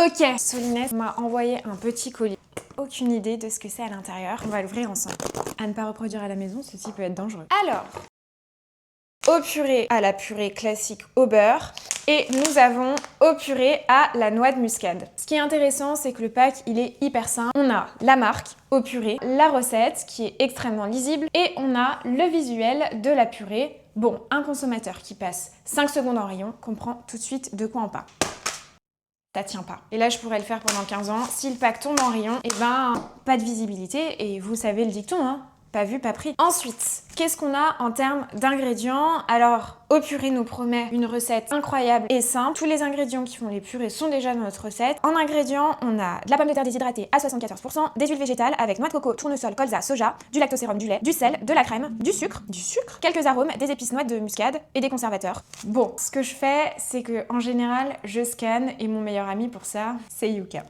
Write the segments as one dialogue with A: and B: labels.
A: Ok, Solinès m'a envoyé un petit colis. Aucune idée de ce que c'est à l'intérieur. On va l'ouvrir ensemble. À ne pas reproduire à la maison, ceci peut être dangereux. Alors, au purée à la purée classique au beurre. Et nous avons au purée à la noix de muscade. Ce qui est intéressant, c'est que le pack, il est hyper simple. On a la marque au purée, la recette qui est extrêmement lisible et on a le visuel de la purée. Bon, un consommateur qui passe 5 secondes en rayon comprend tout de suite de quoi on parle. Ça tient pas. Et là, je pourrais le faire pendant 15 ans. Si le pack tombe en rayon, et ben, pas de visibilité. Et vous savez le dicton, hein. Pas vu, pas pris. Ensuite, qu'est-ce qu'on a en termes d'ingrédients? Alors, au purée nous promet une recette incroyable et simple. Tous les ingrédients qui font les purées sont déjà dans notre recette. En ingrédients, on a de la pomme de terre déshydratée à 74%, des huiles végétales avec noix de coco, tournesol, colza, soja, du lactosérum, du lait, du sel, de la crème, du sucre, quelques arômes, des épices noix de muscade et des conservateurs. Bon, ce que je fais, c'est que en général, je scanne et mon meilleur ami pour ça, c'est Yuka.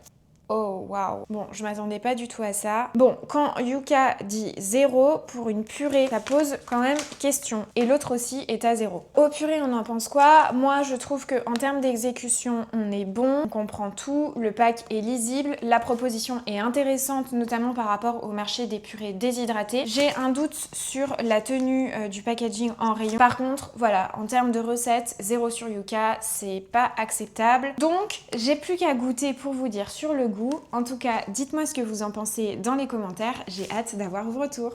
A: Oh waouh. Bon, je m'attendais pas du tout à ça. Bon, quand Yuka dit 0 pour une purée, ça pose quand même question. Et l'autre aussi est à 0. Au purée, on en pense quoi? Moi, je trouve que en termes d'exécution, on est bon, on comprend tout, le pack est lisible, la proposition est intéressante, notamment par rapport au marché des purées déshydratées. J'ai un doute sur la tenue du packaging en rayon. Par contre, voilà, en termes de recettes, 0 sur Yuka, c'est pas acceptable. Donc, j'ai plus qu'à goûter pour vous dire sur le goût. En tout cas, dites-moi ce que vous en pensez dans les commentaires. J'ai hâte d'avoir vos retours.